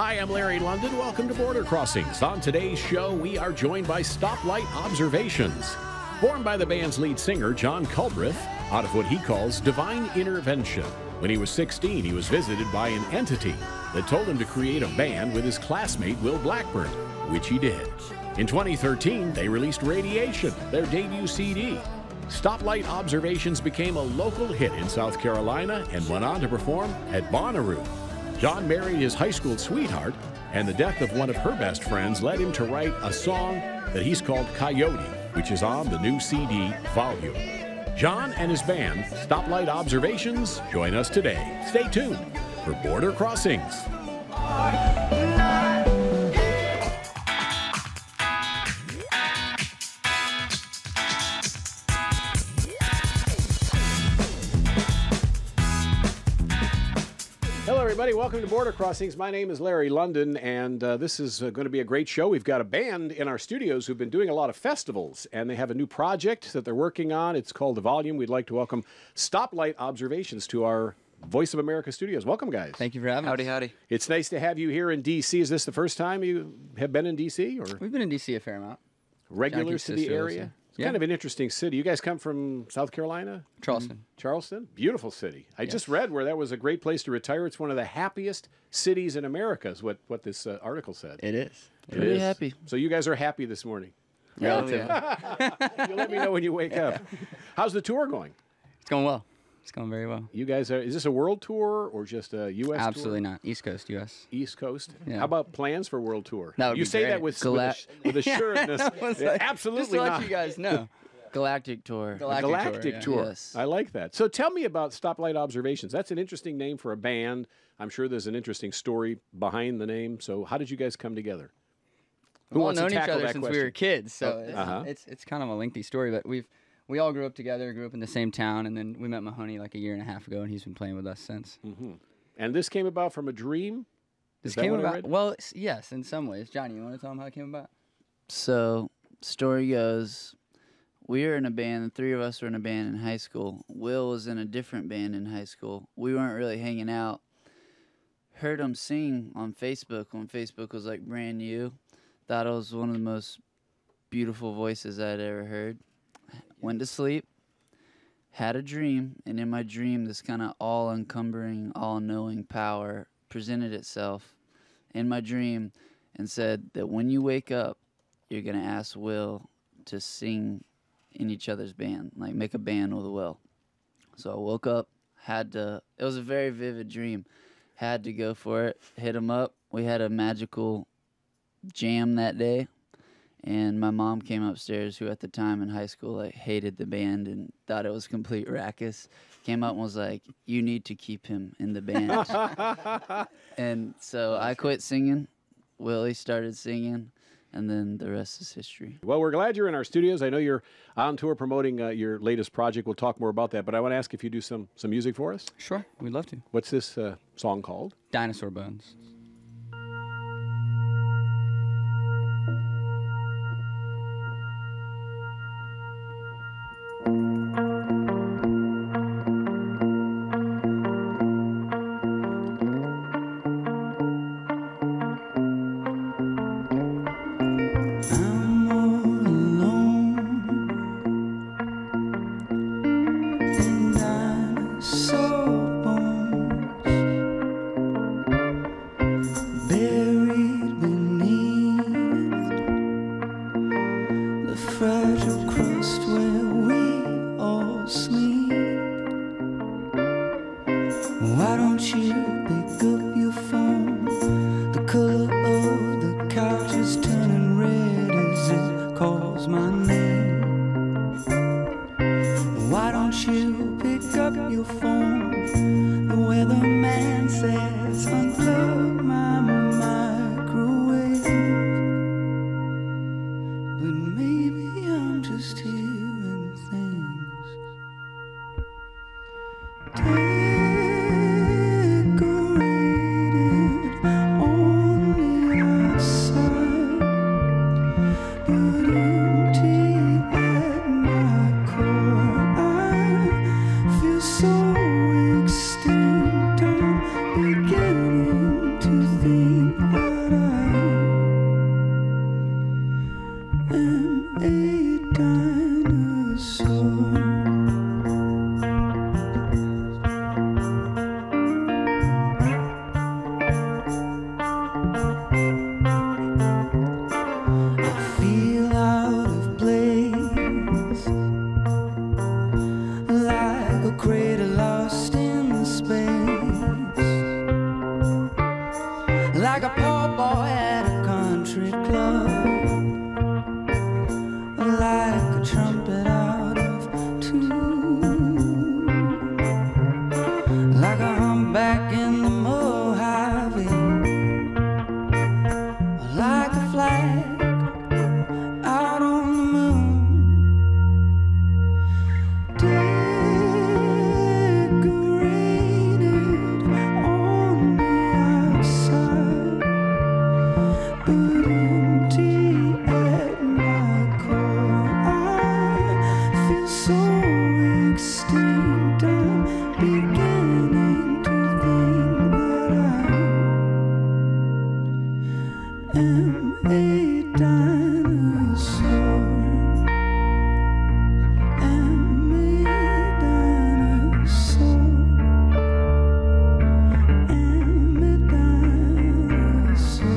Hi, I'm Larry London. Welcome to Border Crossings. On today's show, we are joined by Stoplight Observations. Formed by the band's lead singer, John Culbreth, out of what he calls divine intervention. When he was 16, he was visited by an entity that told him to create a band with his classmate, Will Blackburn, which he did. In 2013, they released Radiation, their debut CD. Stoplight Observations became a local hit in South Carolina and went on to perform at Bonnaroo. John married his high school sweetheart, and the death of one of her best friends led him to write a song that he's called Coyote, which is on the new CD volume. John and his band, Stoplight Observations, join us today. Stay tuned for Border Crossings. Hello, everybody. Welcome to Border Crossings. My name is Larry London, and this is going to be a great show. We've got a band in our studios who've been doing a lot of festivals, and they have a new project that they're working on. It's called The Volume. We'd like to welcome Stoplight Observations to our Voice of America studios. Welcome, guys. Thank you for having us. Howdy. It's nice to have you here in D.C. Is this the first time you have been in D.C.? Or We've been in D.C. a fair amount. regular Jackie's to the sister lives area? here. It's Yeah. kind of an interesting city. You guys come from South Carolina? Charleston. Charleston? Beautiful city. I just read where that was a great place to retire. It's one of the happiest cities in America is what this article said. It is. Pretty happy. So you guys are happy this morning. Relatively. You let me know when you wake up. How's the tour going? It's going well. It's going very well. You guys is this a world tour or just a U.S. Absolutely tour? not. East Coast, U.S. East Coast? Yeah. How about plans for world tour? That would you be say great. that with assuredness. Absolutely Just to let not. you guys know. Galactic Tour. Galactic tour. Yes. I like that. So tell me about Stoplight Observations. That's an interesting name for a band. I'm sure there's an interesting story behind the name. So how did you guys come together? We've all wants to known each tackle other that since we question? were kids, so Uh-huh. it's kind of a lengthy story, but we all grew up together, grew up in the same town, and then we met Mahoney like a year and a half ago, and he's been playing with us since. And this came about from a dream? This Is that came what I about, read? well, yes, in some ways. Johnny, you want to tell him how it came about? So, story goes, we were in a band. The three of us were in a band in high school. Will was in a different band in high school. We weren't really hanging out. Heard him sing on Facebook when Facebook was like brand new. Thought it was one of the most beautiful voices I'd ever heard. Went to sleep. Had a dream. And in my dream, this kind of all-encumbering, all-knowing power presented itself in my dream and said that when you wake up, you're going to ask Will to sing in each other's band, like make a band with Will. So I woke up, it was a very vivid dream, had to go for it, hit him up. We had a magical jam that day, and my mom came upstairs, who at the time in high school like hated the band and thought it was complete raucous, came up and was like, you need to keep him in the band. And so I quit singing, Willie started singing, and then the rest is history. Well, we're glad you're in our studios. I know you're on tour promoting your latest project. We'll talk more about that. But I want to ask if you do some music for us. Sure, we'd love to. What's this song called? Dinosaur Bones. I'm all alone in dinosaur bones, buried beneath the fragile crust where we all sleep. Why don't you pick up your phone? The color of the couch is turning red as it calls my name. Why don't you pick up your phone? The weatherman says unplug my microwave. But maybe I'm just hearing things. Decorated on the outside. like a trumpet out of tune, like a humpback in the Mojave, like a flag out on the moon, decorated on the outside, but empty at my core. I feel so extinct, I'm beginning to think that I am a dinosaur. Am a dinosaur. Am a dinosaur.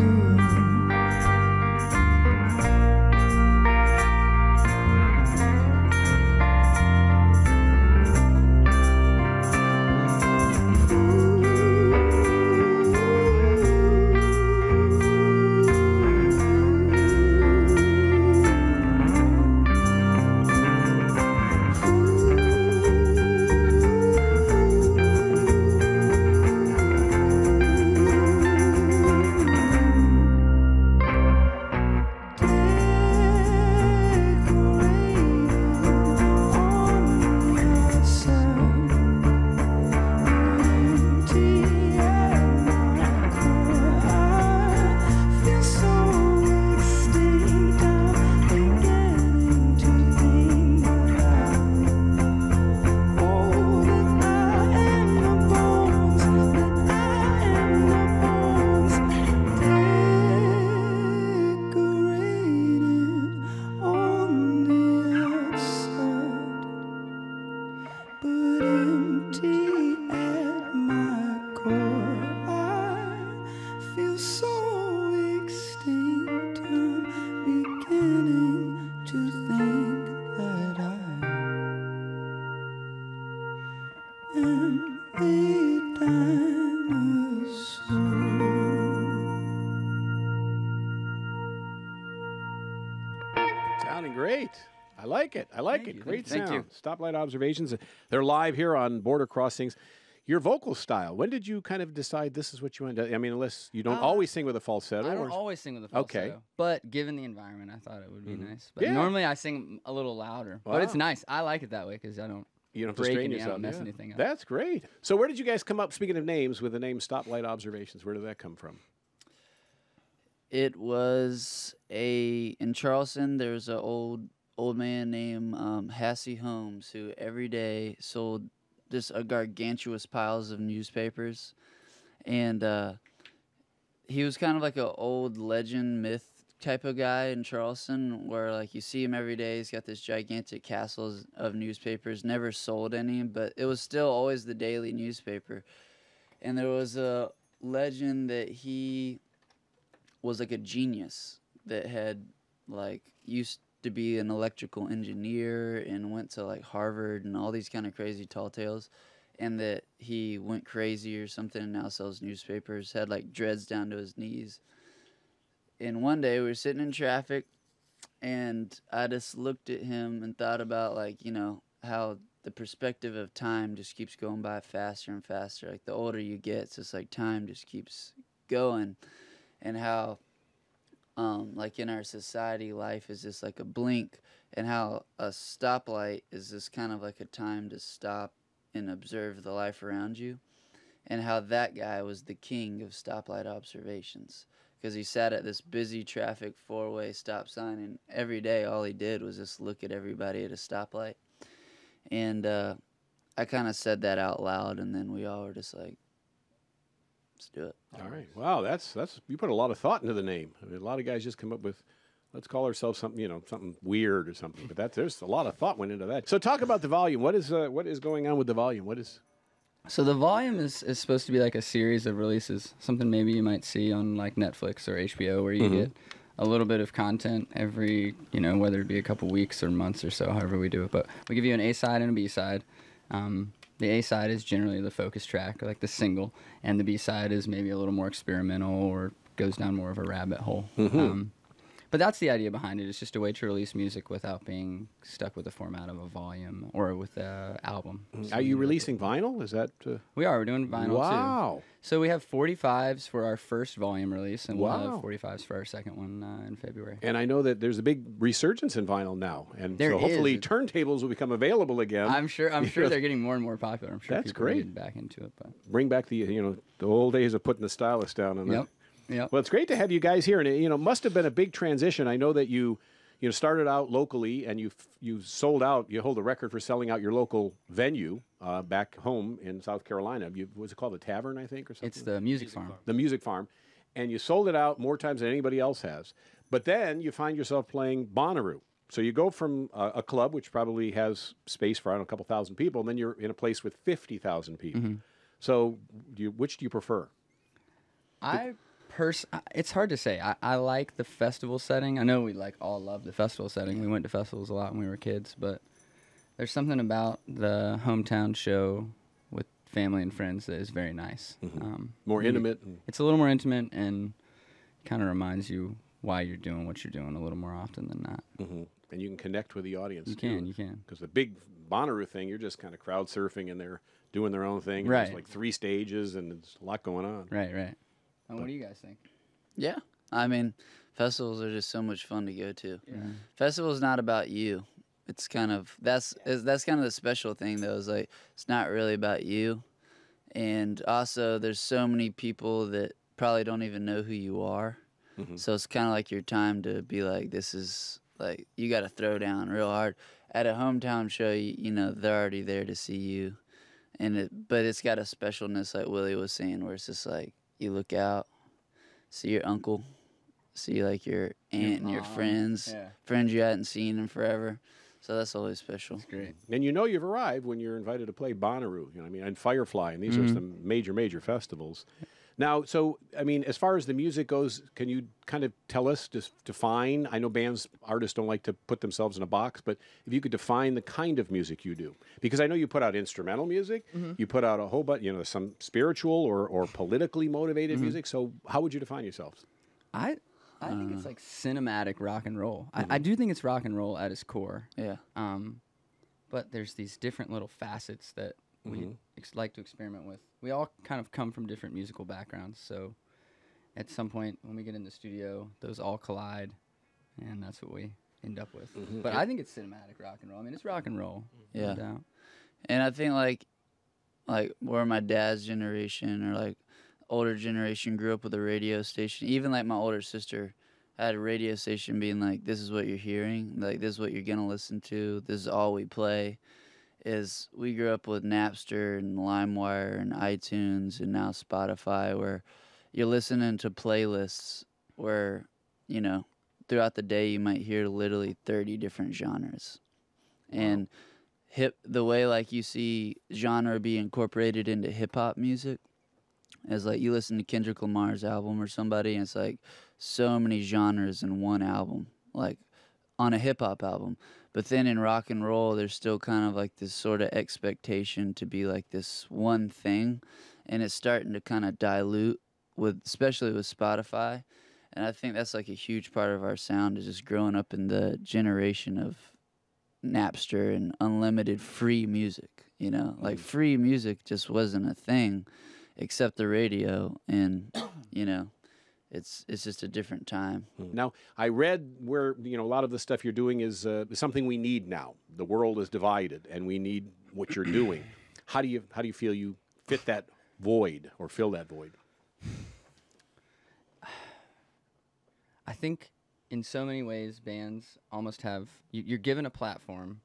Sounding great. I like it. I like it. you. Great Thank sound. you. Stoplight Observations. They're live here on Border Crossings. Your vocal style, when did you kind of decide this is what you want to do? I mean, unless you don't always sing with a falsetto. I don't or- always sing with a falsetto. Okay. But given the environment, I thought it would be nice. But Yeah. normally I sing a little louder. But it's Wow. nice. I like it that way because I don't You don't have to break strain any, I yourself. don't mess yeah. anything up. That's great. So where did you guys come up, speaking of names, with the name Stoplight Observations? Where did that come from? It was in Charleston. There was an old man named Hassie Holmes who every day sold just a gargantuous piles of newspapers, and he was kind of like an old legend myth type of guy in Charleston, where like you see him every day. He's got this gigantic castles of newspapers. Never sold any, but it was still always the daily newspaper. And there was a legend that he was like a genius that had like used to be an electrical engineer and went to like Harvard and all these kind of crazy tall tales, and that he went crazy or something and now sells newspapers, had like dreads down to his knees. And one day we were sitting in traffic and I just looked at him and thought about like, you know, how the perspective of time just keeps going by faster and faster. Like the older you get, it's just like time just keeps going, and how like in our society, life is just like a blink, and how a stoplight is just kind of like a time to stop and observe the life around you, and how that guy was the king of stoplight observations because he sat at this busy traffic four-way stop sign, and every day all he did was just look at everybody at a stoplight. And I kind of said that out loud, and then we all were just like, let's do it. All right. Wow, that's you put a lot of thought into the name. I mean, a lot of guys just come up with, let's call ourselves something, you know, something weird or something. But there's a lot of thought went into that. So talk about the volume. What is going on with the volume? What is? So the volume is supposed to be like a series of releases, something maybe you might see on like Netflix or HBO, where you get a little bit of content every, you know, whether it be a couple weeks or months or so, however we do it. But we give you an A side and a B side. The A side is generally the focus track, or like the single, and the B side is maybe a little more experimental or goes down more of a rabbit hole. But that's the idea behind it. It's just a way to release music without being stuck with the format of a volume or with an album. So Are you releasing vinyl? Is that? We are. We're doing vinyl too. Wow. So we have 45s for our first volume release, and we'll Wow. have 45s for our second one in February. And I know that there's a big resurgence in vinyl now, and There so hopefully is. turntables will become available again. I'm sure they're getting more and more popular. I'm sure That's people are great. getting back into it. But Bring back the the old days of putting the stylus down on yep. Yep. Well, it's great to have you guys here, and it must have been a big transition. I know that you started out locally, and you sold out. You hold a record for selling out your local venue back home in South Carolina. What's it called? The Tavern, I think, or something. It's the Music Farm. The Music Farm, and you sold it out more times than anybody else has. But then you find yourself playing Bonnaroo. So you go from a club, which probably has space for, I don't know, a couple thousand people, and then you're in a place with 50,000 people. Mm-hmm. So which do you prefer? It's hard to say. I like the festival setting. I know we all love the festival setting. We went to festivals a lot when we were kids, but there's something about the hometown show with family and friends that is very nice. Mm-hmm. More intimate. It's a little more intimate and kind of reminds you why you're doing what you're doing a little more often than not. Mm-hmm. And you can connect with the audience. You can. Because the big Bonnaroo thing, you're just kind of crowd surfing, and they're doing their own thing. And Right. There's like 3 stages, and there's a lot going on. Right. What do you guys think? Yeah. I mean, festivals are just so much fun to go to. Yeah. Festival's not about you. It's kind of that's kind of the special thing though. Is like it's not really about you, and also there's so many people that probably don't even know who you are. Mm-hmm. So it's kind of like your time to be like, this is like you got to throw down real hard. At a hometown show, they're already there to see you, but it's got a specialness like Willie was saying, where it's just like you look out, see your uncle, see like your aunt and your friends you hadn't seen in forever. So that's always special. It's great. And you've arrived when you're invited to play Bonnaroo, and Firefly, and these are some major festivals. Now, so, as far as the music goes, can you kind of tell us, just define, I know artists don't like to put themselves in a box, but if you could define the kind of music you do. Because I know you put out instrumental music, you put out a whole bunch, some spiritual or politically motivated music, so how would you define yourselves? I think it's like cinematic rock and roll. I do think it's rock and roll at its core. Yeah. But there's these different little facets that we like to experiment with. We all kind of come from different musical backgrounds, so at some point when we get in the studio, those all collide, and that's what we end up with. But I think it's cinematic rock and roll. It's rock and roll, no doubt. And I think like where my dad's generation or like older generation grew up with a radio station, even like my older sister had a radio station being like, this is what you're hearing, like this is what you're gonna listen to, this is all we play. Is we grew up with Napster and LimeWire and iTunes and now Spotify, where you're listening to playlists where, throughout the day you might hear literally 30 different genres. And the way like you see genre be incorporated into hip hop music is like you listen to Kendrick Lamar's album or somebody, and it's like so many genres in one album, like on a hip hop album. But then in rock and roll, there's still kind of like this sort of expectation to be like this one thing, and it's starting to kind of dilute especially with Spotify. And I think that's like a huge part of our sound, is just growing up in the generation of Napster and unlimited free music. Like free music just wasn't a thing, except the radio, and It's just a different time. Now, I read where a lot of the stuff you're doing is something we need now. The world is divided, and we need what you're doing. How do you feel you fit that void or fill that void? I think in so many ways, bands almost have you're given a platform,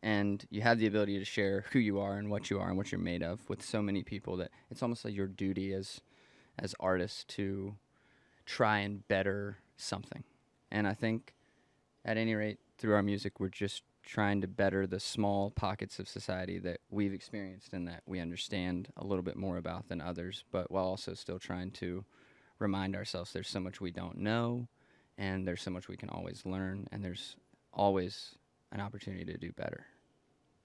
and you have the ability to share who you are and what you're made of with so many people that it's almost like your duty as artists to try and better something. And I think at any rate through our music we're just trying to better the small pockets of society that we've experienced and that we understand a little bit more about than others, but while also still trying to remind ourselves there's so much we don't know, and there's so much we can always learn, and there's always an opportunity to do better.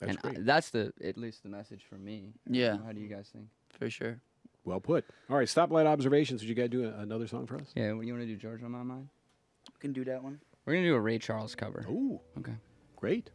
That's great. That's at least the message from me. Yeah. How do you guys think? For sure. Well put. All right, Stoplight Observations. Would you guys do another song for us? Yeah, what do you want to do, George, on my mind? can do that one. We're gonna do a Ray Charles cover. Ooh, Okay. great.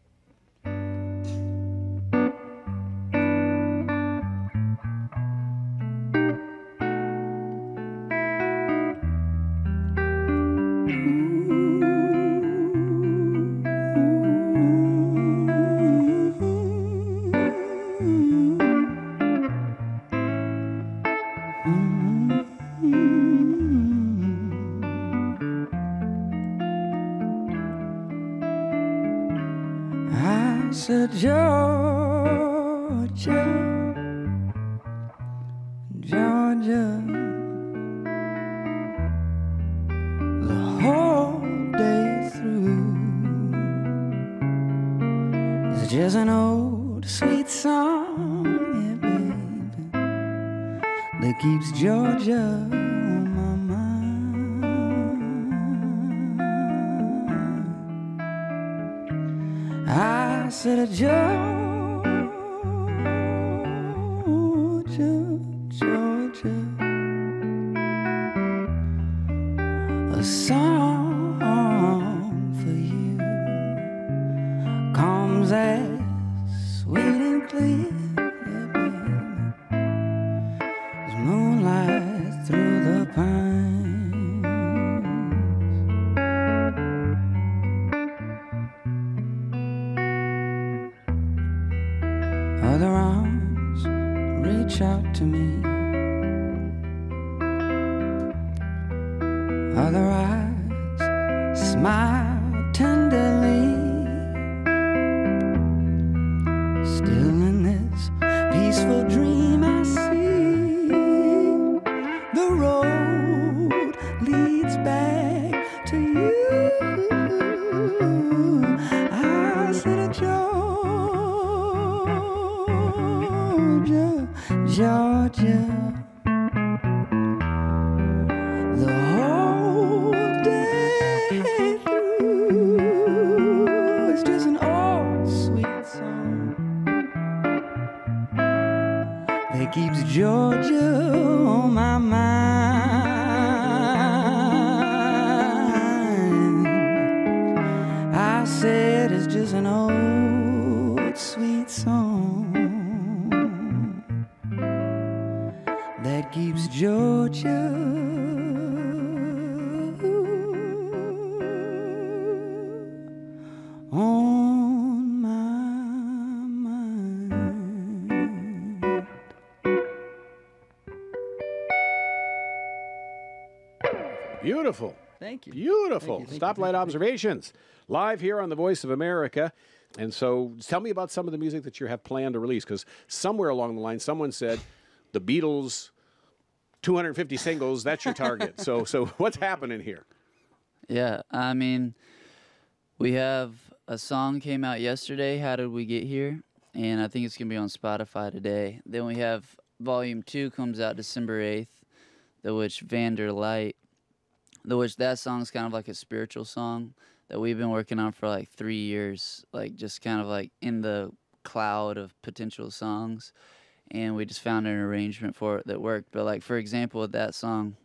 I said, Georgia, Georgia, the whole day through is just an old sweet song, yeah, baby, that keeps Georgia on my mind. I said, Georgia, Georgia, a song for you comes as sweet and clear, yeah, baby, as moonlight through the pines. Other arms reach out to me, other eyes smile tenderly. Still in this peaceful dream I see the road leads back to you. I said, Georgia, Georgia, the whole day through it's just an old sweet song that keeps Georgia on my mind. I said it's just an old sweet song that keeps Georgia on my mind. Beautiful. Thank you. Beautiful. Thank you, Stoplight Observations, live here on the Voice of America. And so tell me about some of the music that you have planned to release, because somewhere along the line, someone said the Beatles, 250 singles, that's your target. So what's happening here? Yeah, I mean, we have a song came out yesterday, How Did We Get Here? And I think it's going to be on Spotify today. Then we have Volume 2 comes out December 8th, the which Vander Light, the which that song's kind of like a spiritual song that we've been working on for like 3 years, like just kind of like in the cloud of potential songs. And we just found an arrangement for it that worked. But like, for example, with that song,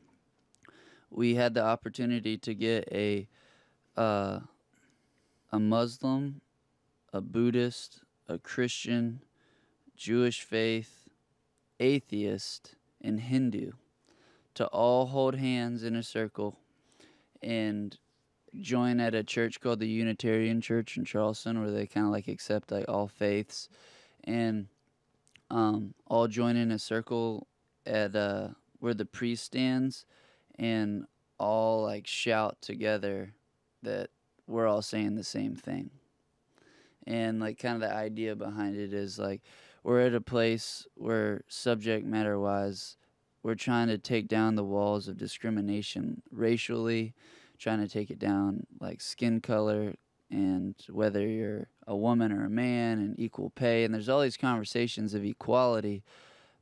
we had the opportunity to get a Muslim, a Buddhist, a Christian, Jewish faith, atheist, and Hindu to all hold hands in a circle and join at a church called the Unitarian Church in Charleston, where they kind of like accept like all faiths, and all join in a circle at where the priest stands, and all like shout together that we're all saying the same thing. And like kind of the idea behind it is like we're at a place where subject matter wise we're trying to take down the walls of discrimination racially, trying to take it down like skin color and whether you're a woman or a man and equal pay, and there's all these conversations of equality.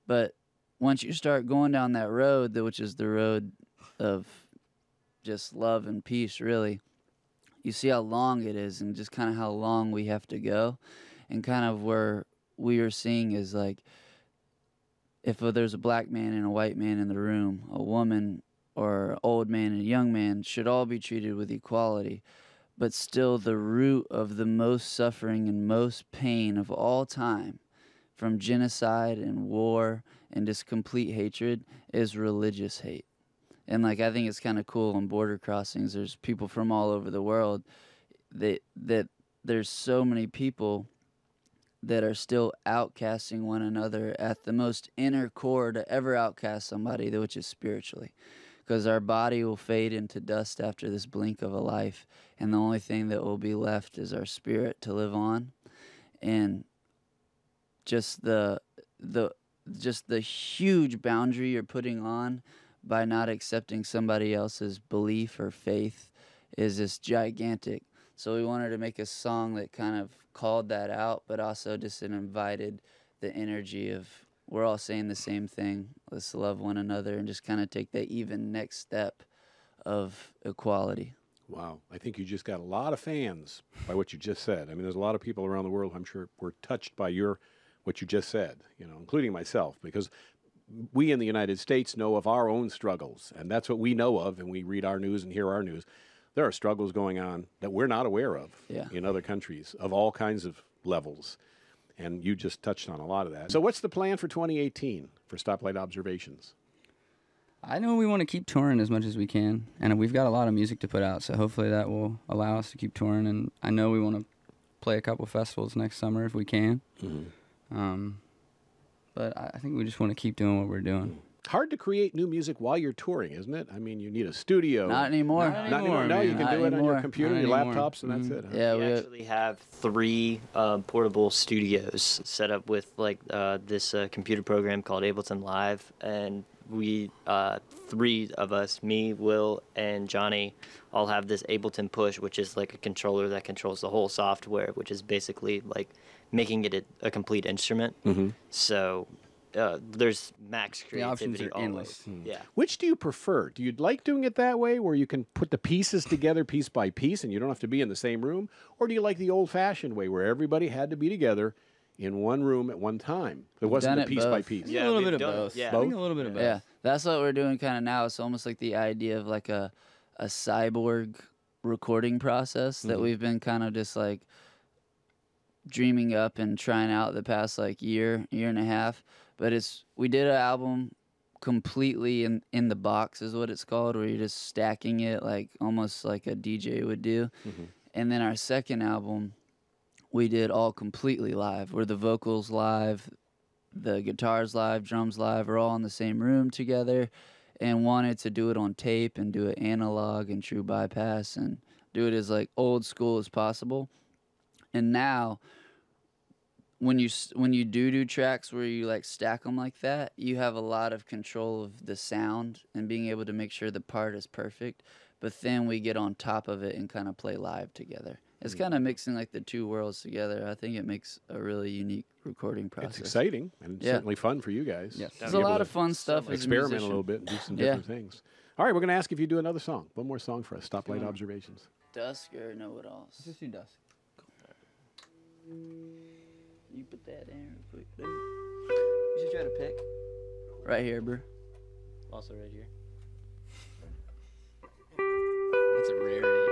But once you start going down that road, which is the road of just love and peace, really, you see how long it is and just kind of how long we have to go. And kind of where we are seeing is like if there's a black man and a white man in the room, a woman or old man and young man should all be treated with equality. But still, the root of the most suffering and most pain of all time, from genocide and war and just complete hatred, is religious hate. And like, I think it's kind of cool on border crossings. There's people from all over the world that there's so many people that are still outcasting one another at the most inner core to ever outcast somebody, which is spiritually. Because our body will fade into dust after this blink of a life, and the only thing that will be left is our spirit to live on. And just the huge boundary you're putting on by not accepting somebody else's belief or faith is just gigantic. So we wanted to make a song that kind of called that out, but also just invited the energy of, we're all saying the same thing. Let's love one another and just kind of take that even next step of equality. Wow. I think you just got a lot of fans by what you just said. I mean, there's a lot of people around the world, I'm sure, were touched by what you just said, including myself, because we in the United States know of our own struggles, and that's what we know of, and we read our news and hear our news. There are struggles going on that we're not aware of in other countries of all kinds of levels. And you just touched on a lot of that. So what's the plan for 2018 for Stoplight Observations? I know we want to keep touring as much as we can, and we've got a lot of music to put out, so hopefully that will allow us to keep touring. And I know we want to play a couple festivals next summer if we can. Mm-hmm. But I think we just want to keep doing what we're doing. Hard to create new music while you're touring, isn't it? I mean, you need a studio. Not anymore. Not anymore. No, you can do it on your computer, your laptops, and that's it. Huh? Yeah, we actually have 3 portable studios set up with this computer program called Ableton Live, and we 3 of us, me, Will, and Johnny, all have this Ableton Push, which is like a controller that controls the whole software, which is basically like making it a complete instrument. Mm-hmm. So there's max creativity. The options are endless. Yeah. Which do you prefer? Do you like doing it that way, where you can put the pieces together piece by piece and you don't have to be in the same room? Or do you like the old-fashioned way, where everybody had to be together in one room at one time? It wasn't a piece by piece. Yeah, a little bit of both. Yeah. I think a little bit of both. Yeah, that's what we're doing kind of now. It's almost like the idea of like a cyborg recording process that we've been kind of just like dreaming up and trying out the past like year and a half. But we did an album completely in the box is what it's called, where you're just stacking it like almost like a DJ would do. Mm-hmm. And then our second album, we did all completely live, where the vocals live, the guitars live, drums live, are all in the same room together, and wanted to do it on tape and do it analog and true bypass and do it as like old school as possible. And now, when you do tracks where you like stack them like that, you have a lot of control of the sound and being able to make sure the part is perfect. But then we get on top of it and kind of play live together. It's kind of mixing like the two worlds together. I think it makes a really unique recording process. It's exciting and certainly fun for you guys. Yes. There's a lot of fun stuff. Experiment a little bit and do some different things. All right, we're going to ask if you do another song. One more song for us. Stoplight Observations. Dusk or know-it-alls? Just do Dusk. You put that in real quick. You should try to pick. Right here, bro. Also right here. That's a rarity.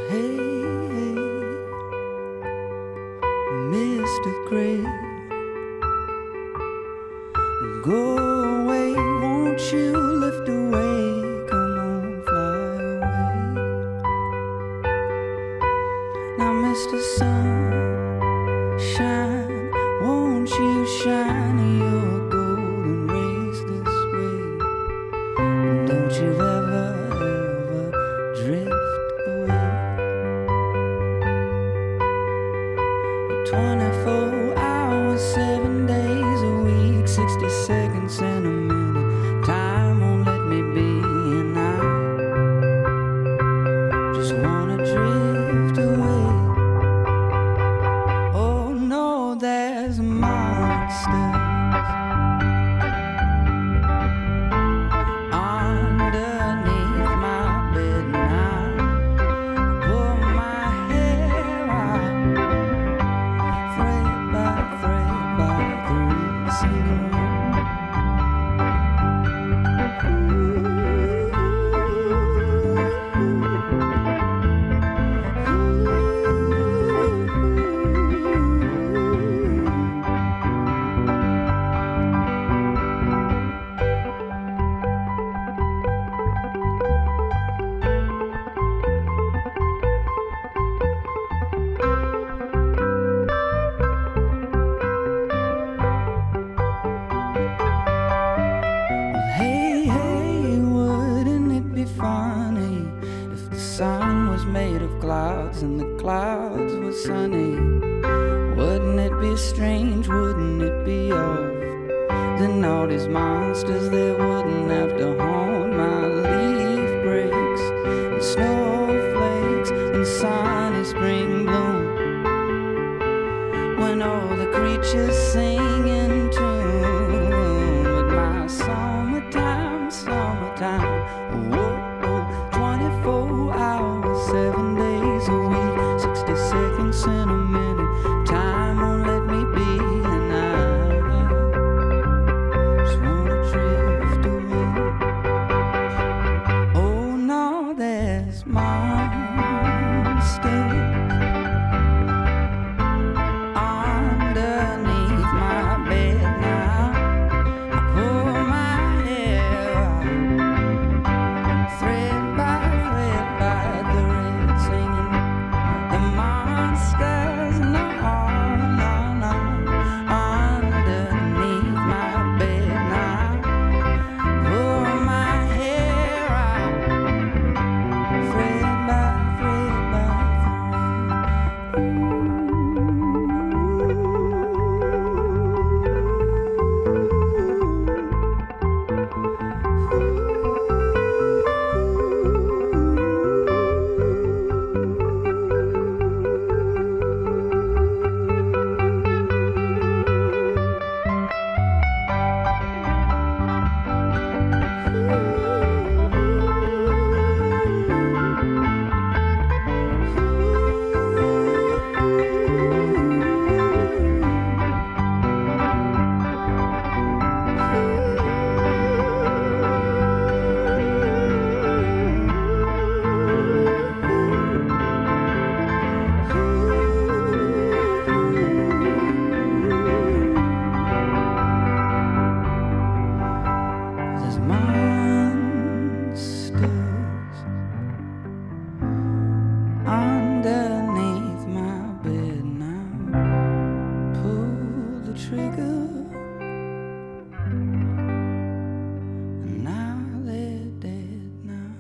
Hey, Mr. Gray, go away, won't you lift away, come on, fly away. Now, Mr. Sunshine, won't you shine your golden rays this way, and don't you ever drift away. 24 hours, 7 days a week, 60 seconds in a minute. Time won't let me be, and I just wanna drift away. Oh no, there's monsters underneath my bed. clouds were sunny. Wouldn't it be strange, wouldn't it be off? Then all these monsters, they wouldn't have to haunt my leaf breaks and snowflakes and sunny spring bloom. When all the creatures sing in tune with my summertime, summertime. Whoa, 24 hours, 7 days a week, 60 seconds in a minute. Time won't let me be, and I just wanna drift away. Oh no, there's monsters underneath my bed now. I pull my hair out, thread by thread, singing the monsters, no, underneath my bed now. Pull my hair out, thread by There's monsters underneath my bed now. Pull the trigger, and now they're dead now.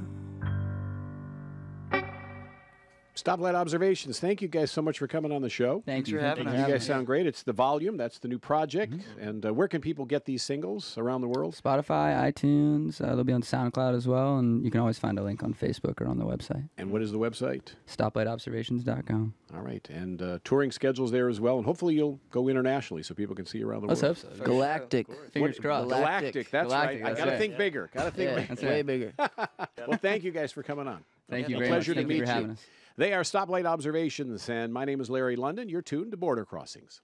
Stoplight Observations. Thank you guys so much for coming on the show. Thanks for having us. You guys sound great. It's The Volume. That's the new project. And where can people get these singles around the world? Spotify, iTunes. They'll be on SoundCloud as well, and you can always find a link on Facebook or on the website. And what is the website? StoplightObservations.com. All right. And touring schedules there as well. And hopefully you'll go internationally so people can see you around the Let's world. hope so. Galactic. Fingers crossed. Galactic. That's Galactic, right. I that's got to right. think bigger. Got to think Yeah, bigger. it's way bigger. Well, thank you guys for coming on. Thank you A very much. pleasure to Thank you meet for having us. They are Stoplight Observations, and my name is Larry London. You're tuned to Border Crossings.